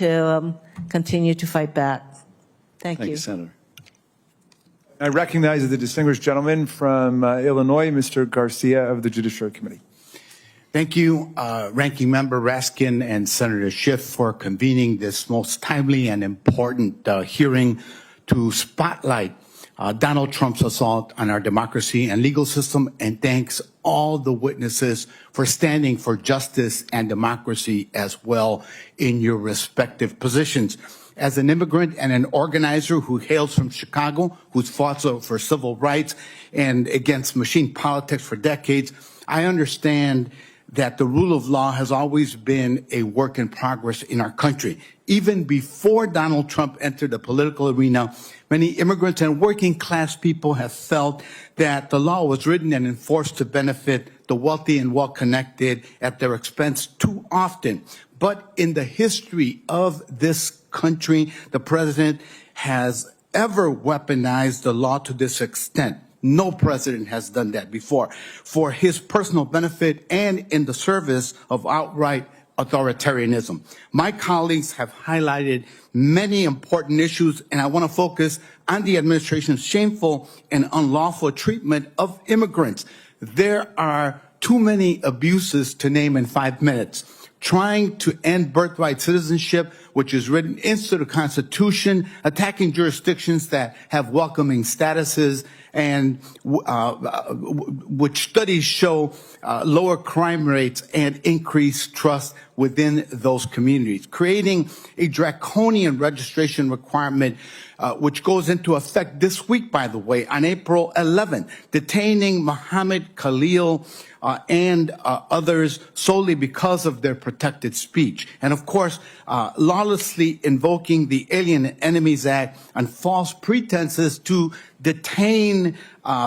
to continue to fight back. Thank you. Senator. I recognize the distinguished gentleman from Illinois, Mr. Garcia of the Judiciary Committee. Thank you, Ranking Member Raskin and Senator Schiff, for convening this most timely and important hearing to spotlight Donald Trump's assault on our democracy and legal system, and thanks all the witnesses for standing for justice and democracy as well in your respective positions. As an immigrant and an organizer who hails from Chicago, who's fought for civil rights and against machine politics for decades, I understand that the rule of law has always been a work in progress in our country. Even before Donald Trump entered the political arena, many immigrants and working class people have felt that the law was written and enforced to benefit the wealthy and well-connected at their expense too often. But in the history of this country, the president has ever weaponized the law to this extent. No president has done that before, for his personal benefit and in the service of outright authoritarianism. My colleagues have highlighted many important issues, and I want to focus on the administration's shameful and unlawful treatment of immigrants. There are too many abuses to name in 5 minutes. Trying to end birthright citizenship, which is written into the Constitution, attacking jurisdictions that have welcoming statuses, and which studies show lower crime rates and increased trust within those communities. Creating a draconian registration requirement, which goes into effect this week, by the way, on April 11th, detaining Mohammed Khalil and others solely because of their protected speech. And of course, lawlessly invoking the Alien and Enemies Act on false pretenses to detain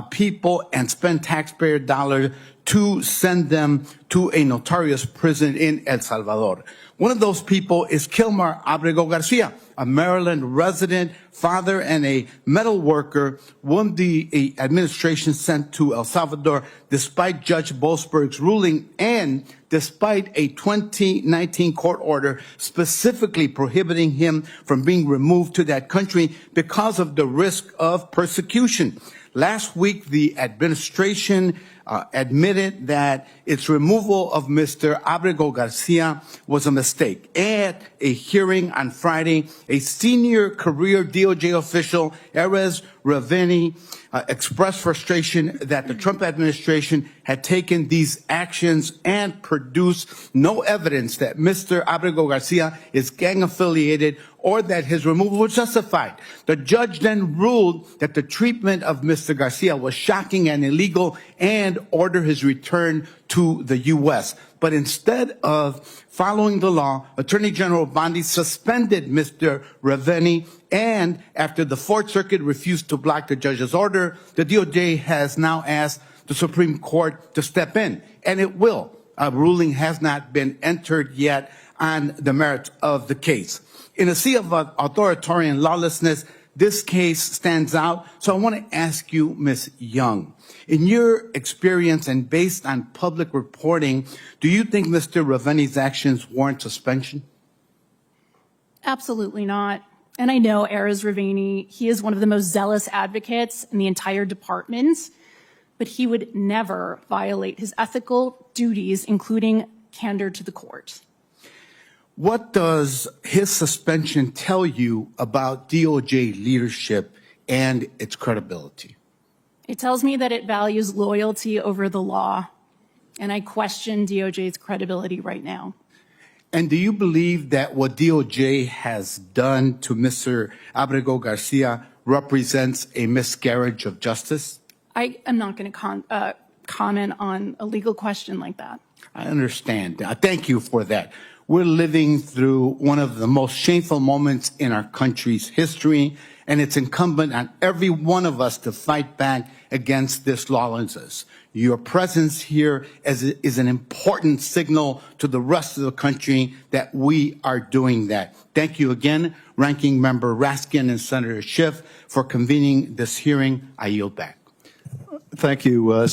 people and spend taxpayer dollars to send them to a notorious prison in El Salvador. One of those people is Kilmer Abrego Garcia, a Maryland resident, father, and a metal worker, whom the administration sent to El Salvador despite Judge Boasberg's ruling and despite a 2019 court order specifically prohibiting him from being removed to that country because of the risk of persecution. Last week, the administration admitted that its removal of Mr. Abrego Garcia was a mistake. At a hearing on Friday, a senior career DOJ official, Erez Raveni, expressed frustration that the Trump administration had taken these actions and produced no evidence that Mr. Abrego Garcia is gang affiliated or that his removal was justified. The judge then ruled that the treatment of Mr. Garcia was shocking and illegal and ordered his return to the U.S. But instead of following the law, Attorney General Bondi suspended Mr. Raveni, and after the Fourth Circuit refused to block the judge's order, the DOJ has now asked the Supreme Court to step in, and it will. A ruling has not been entered yet on the merits of the case. In a sea of authoritarian lawlessness, this case stands out. So I want to ask you, Ms. Young, in your experience and based on public reporting, do you think Mr. Raveni's actions warrant suspension? Absolutely not. And I know Erez Raveni, he is one of the most zealous advocates in the entire department, but he would never violate his ethical duties, including candor to the court. What does his suspension tell you about DOJ leadership and its credibility? It tells me that it values loyalty over the law, and I question DOJ's credibility right now. And do you believe that what DOJ has done to Mr. Abrego Garcia represents a miscarriage of justice? I am not going to comment on a legal question like that. I understand. Thank you for that. We're living through one of the most shameful moments in our country's history, and it's incumbent on every one of us to fight back against this lawlessness. Your presence here is an important signal to the rest of the country that we are doing that. Thank you again, Ranking Member Raskin and Senator Schiff, for convening this hearing. I yield back. Thank you,